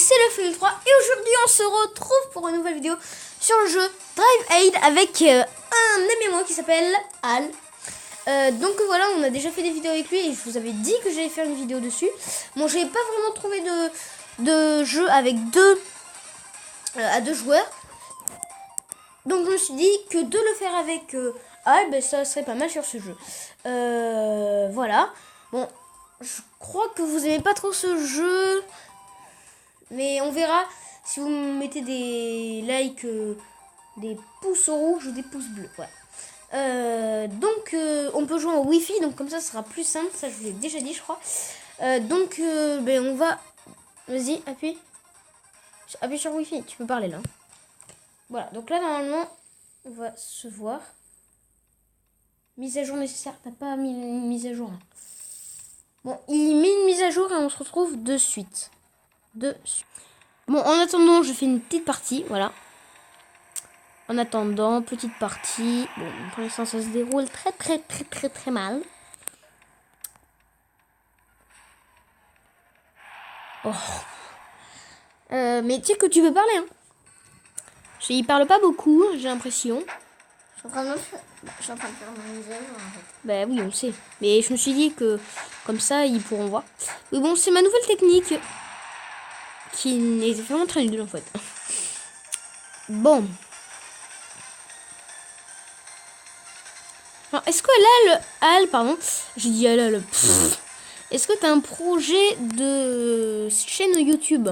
c'est le Fil 3 et aujourd'hui on se retrouve pour une nouvelle vidéo sur le jeu Drive Aid avec un ami à moi qui s'appelle Al. Donc voilà, on a déjà fait des vidéos avec lui et je vous avais dit que j'allais faire une vidéo dessus. Bon, j'avais pas vraiment trouvé de jeu avec à deux joueurs. Donc je me suis dit que de le faire avec Al, ben, ça serait pas mal sur ce jeu. Voilà. Bon, je crois que vous aimez pas trop ce jeu. Mais on verra si vous mettez des likes, des pouces rouges ou des pouces bleus. Ouais. Donc on peut jouer en Wi-Fi, donc comme ça sera plus simple. Ça je vous l'ai déjà dit je crois. Donc ben, on va... Vas-y, appuie. Appuie sur Wi-Fi, tu peux parler là. Voilà, donc là normalement on va se voir. Mise à jour nécessaire, t'as pas mis une mise à jour là. Bon, il met une mise à jour et on se retrouve de suite. Bon, en attendant, je fais une petite partie, voilà. En attendant, petite partie. Bon, pour l'instant, ça se déroule très mal. Oh. Mais tu sais que tu peux parler, hein. Il parle pas beaucoup, j'ai l'impression. Je suis en train de faire mon mise à jour en fait. Bah oui, on le sait. Mais je me suis dit que comme ça, ils pourront voir. Mais bon, c'est ma nouvelle technique. Qui est vraiment très nulle en fait. Bon. Alors, est-ce que Al, pardon, j'ai dit Al, est-ce que tu as un projet de chaîne YouTube?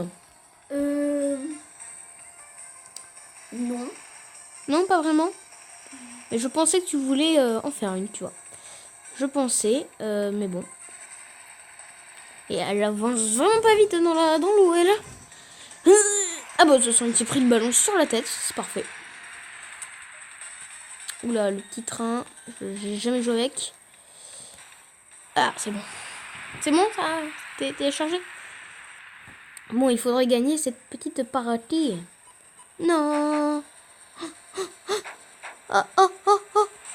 Non. Non, pas vraiment. Mais je pensais que tu voulais en faire une, tu vois. Je pensais, mais bon. Et elle avance vraiment pas vite dans l'eau, elle. Ah bah, de toute façon, il s'est pris le ballon sur la tête, c'est parfait. Oula, le petit train, j'ai jamais joué avec. Ah, c'est bon. C'est bon, ça? T'es téléchargé? Bon, il faudrait gagner cette petite partie. Non.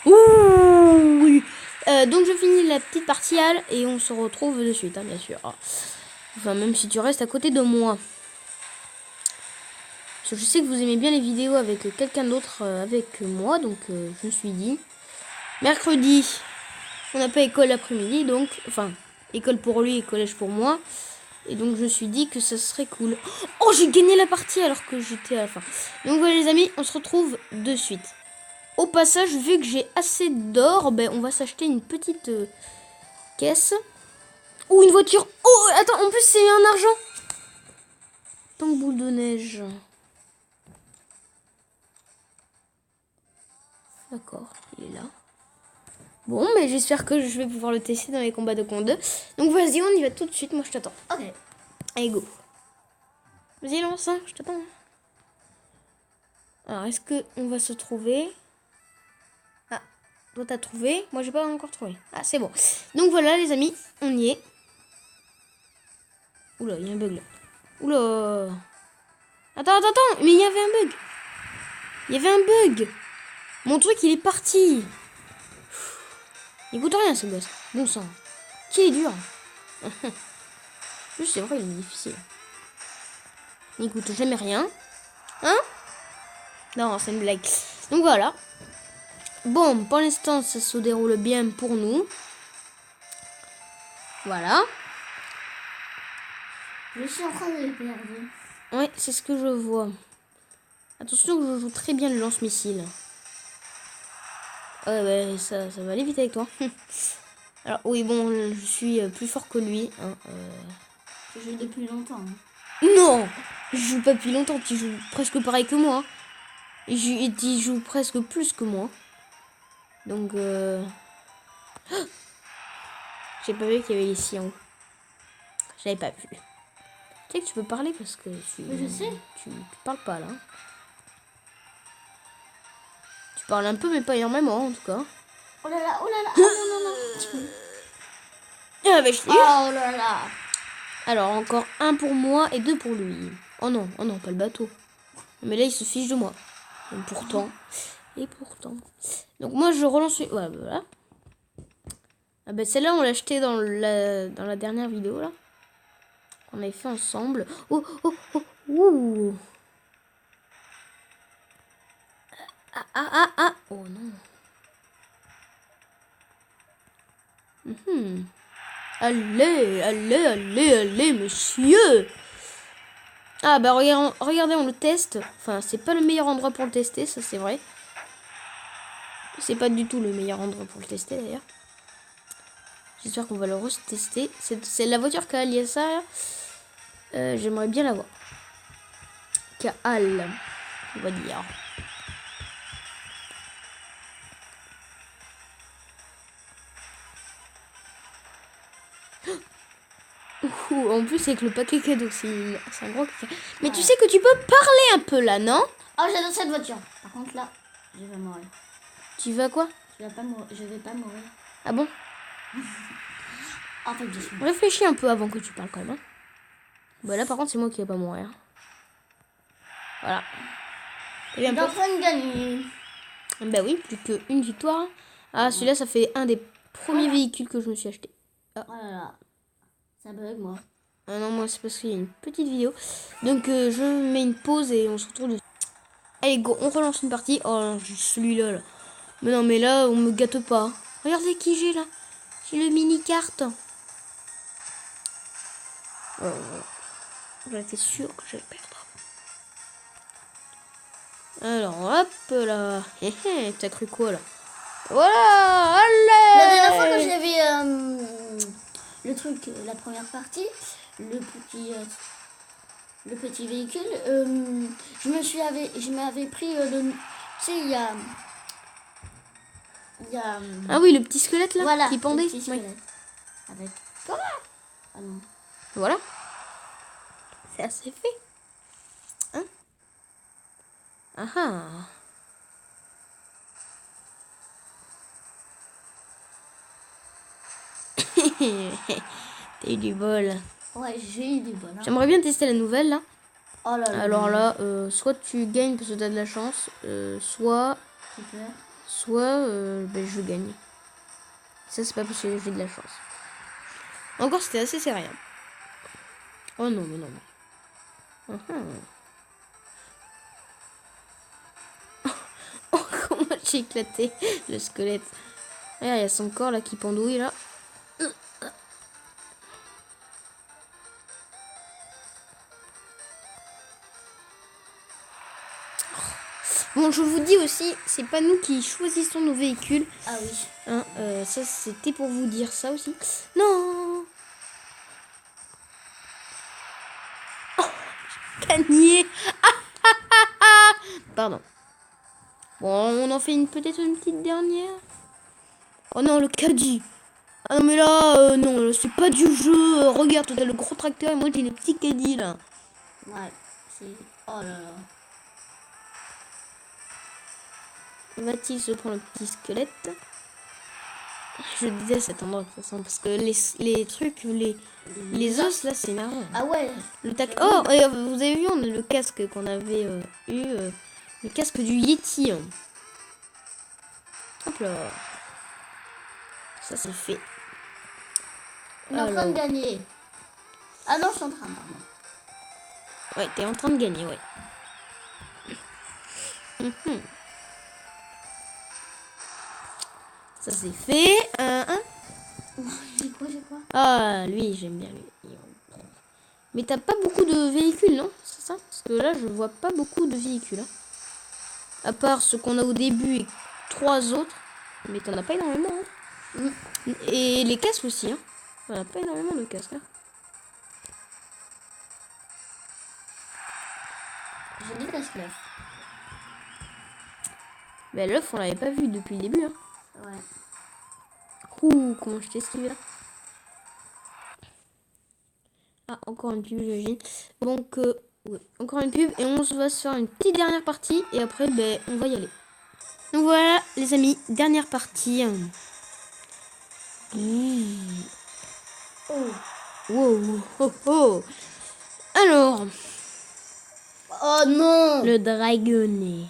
Ouh, oui. Donc je finis la petite partie Al et on se retrouve de suite, hein, bien sûr. Enfin, même si tu restes à côté de moi. Parce que je sais que vous aimez bien les vidéos avec quelqu'un d'autre avec moi, donc je me suis dit. Mercredi, on n'a pas école l'après-midi, donc... Enfin, école pour lui et collège pour moi. Et donc je me suis dit que ça serait cool. Oh, j'ai gagné la partie alors que j'étais à la fin. Donc voilà les amis, on se retrouve de suite. Au passage, vu que j'ai assez d'or, ben, on va s'acheter une petite caisse. Ou une voiture. Oh, attends, en plus c'est un argent. Tant que boule de neige. D'accord, il est là. Bon, mais j'espère que je vais pouvoir le tester dans les combats de compte 2. Donc vas-y, on y va tout de suite, moi je t'attends. Ok. Allez, go. Vas-y, lance, hein, je t'attends. Alors, est-ce qu'on va se trouver? Ah, toi t'as trouvé, moi j'ai pas encore trouvé. Ah, c'est bon. Donc voilà les amis, on y est. Oula, il y a un bug là. Oula. Attends, mais il y avait un bug. Il y avait un bug. Mon truc, il est parti. Il goûte rien, ce gosse. Bon sang. Qui est dur. Juste, c'est vrai, il est difficile. Il goûte jamais rien. Hein? Non, c'est une blague. Donc voilà. Bon, pour l'instant, ça se déroule bien pour nous. Voilà. Je suis en train de le perdre. Ouais, c'est ce que je vois. Attention que je joue très bien le lance-missile. Ouais, ça va aller vite avec toi. Alors, oui, bon, je suis plus fort que lui. Hein, Je joue depuis longtemps. Non! Je joue pas depuis longtemps, tu joues presque pareil que moi. Et tu joues presque plus que moi. Donc, j'ai pas vu qu'il y avait ici en haut. J'avais pas vu. Tu sais que tu peux parler parce que Je sais. Tu parles pas là. Tu parles un peu, mais pas énormément en tout cas. Oh là là, oh là là, oh non, non. Ah, bah, je t'ai eu. Oh là là. Alors, encore un pour moi et deux pour lui. Oh non, pas le bateau. Mais là, il se fiche de moi. Et pourtant. Donc, moi, je relance... Ouais, voilà. Ah bah, celle-là, on l'a acheté dans la dernière vidéo, là. On avait fait ensemble. Oh, oh, oh, ouh. Ah. Oh non. Allez, monsieur. Ah bah regardez, on le teste. Enfin, c'est pas le meilleur endroit pour le tester, ça c'est vrai. C'est pas du tout le meilleur endroit pour le tester d'ailleurs. J'espère qu'on va le retester. C'est la voiture qu'a Aliasa. J'aimerais bien la voir. Al, on va dire. Ouh, en plus avec le paquet cadeau, c'est un gros caca. Mais tu sais que tu peux parler un peu là, non? Oh, j'adore cette voiture. Par contre là, je vais mourir. Tu vas quoi? Je vais pas mourir. Ah bon? En fait, je suis. Réfléchis un peu avant que tu parles quand même. Hein. Bah là par contre c'est moi qui vais pas mourir. Voilà. Je suis en train de gagner. Bah oui, plus qu'une victoire. Ah celui-là ça fait un des premiers véhicules que je me suis acheté. Ah. Oh là là. Ça bug moi. Ah non moi c'est parce qu'il y a une petite vidéo. Donc je mets une pause et on se retrouve dessus. Allez go, on relance une partie. Oh j'ai celui-là là. Mais non mais là on me gâte pas. Regardez qui j'ai là. J'ai le mini carte. J'étais sûr que j'allais perdre. Alors hop là. T'as cru quoi là? Voilà, allez. La dernière fois que j'avais le truc, la première partie, le petit véhicule, je m'avais pris le, tu sais il y a Ah oui, le petit squelette là, voilà, qui pendait. le petit squelette. Avec comment? Ah non. Voilà. C'est assez fait. Hein? Ah ah. T'as eu du bol. Ouais, j'ai eu du bol. Hein. J'aimerais bien tester la nouvelle là. Oh là là. Alors là, soit tu gagnes parce que t'as de la chance, soit Super. ben, je gagne. Ça c'est pas parce que j'ai de la chance. Encore c'était assez sérieux. Oh non mais non. Oh comment j'ai éclaté le squelette. Regarde, il y a son corps là qui pendouille là. Bon, je vous dis aussi, c'est pas nous qui choisissons nos véhicules. Ah oui. Hein, ça, c'était pour vous dire ça aussi. Non. Oh, gagné. Pardon. Bon, on en fait peut-être une petite dernière. Oh non, le caddie. Ah non, mais là, non, c'est pas du jeu. Regarde, toi, t'as le gros tracteur et moi, j'ai les petits caddies, là. Ouais, c'est... Oh là là. Va-t-il se prendre le petit squelette? Je disais cet endroit de toute façon parce que les trucs, les os là c'est marrant. Ah ouais. Le tac. Oh, et vous avez vu on a le casque qu'on avait eu, le casque du Yeti. Hein. Hop là. Ça c'est fait. On est en train de gagner. Ah non, je suis en train, pardon. Ouais, t'es en train de gagner, ouais. Ça c'est fait. J'ai quoi? Ah, lui, j'aime bien lui. Mais t'as pas beaucoup de véhicules, non? C'est ça? Parce que là, je vois pas beaucoup de véhicules. Hein. À part ce qu'on a au début et 3 autres. Mais t'en as pas énormément. Hein. Et les casques aussi. Hein. On a pas énormément de casques. Hein. Je déteste l'œuf. Ben, l'œuf, on l'avait pas vu depuis le début. Hein. Ouais. Ouh, comment je t'ai esquivé là. Ah, encore une pub, j'imagine. Donc, ouais, encore une pub. Et on va se faire une petite dernière partie. Et après, ben, on va y aller. Donc voilà, les amis, dernière partie. Oh. Wow, oh, oh. Alors, Oh non. le dragonnet.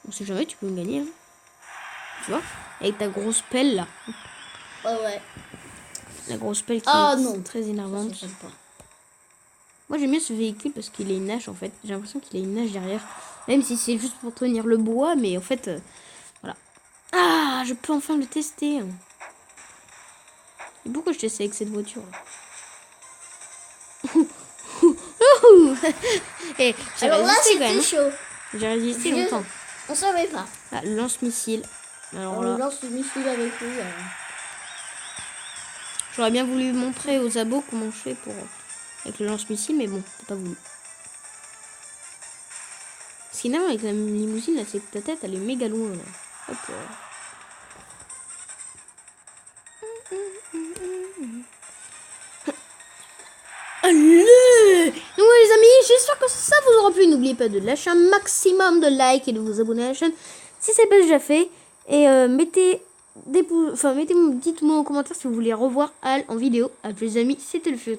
On sait jamais, tu peux me gagner. Hein. Tu vois, avec ta grosse pelle là. Oh ouais. La grosse pelle qui Ah est non. très énervante. Ça, j'aime pas. Moi j'aime bien ce véhicule parce qu'il a une nage en fait. J'ai l'impression qu'il a une nage derrière. Même si c'est juste pour tenir le bois, mais en fait, voilà. Ah, je peux enfin le tester. Et pourquoi je teste avec cette voiture? Et j'ai Alors là, résisté quand c'était même. chaud. J'ai résisté longtemps. On savait pas. Ah, le lance-missile. Alors On là, lance le missile avec lui. j'aurais bien voulu montrer aux abos comment je fais pour avec le lance-missile, mais bon, t'as pas voulu. Ce qui est énervant avec la limousine, là, c'est que ta tête, elle est méga loin. Là. Hop. Allez! Donc ouais, les amis, j'espère que ça vous aura plu. N'oubliez pas de lâcher un maximum de likes et de vous abonner à la chaîne si c'est pas déjà fait. Et mettez des pouces, enfin dites-moi en commentaire si vous voulez revoir Al en vidéo. À plus les amis, c'était le feu.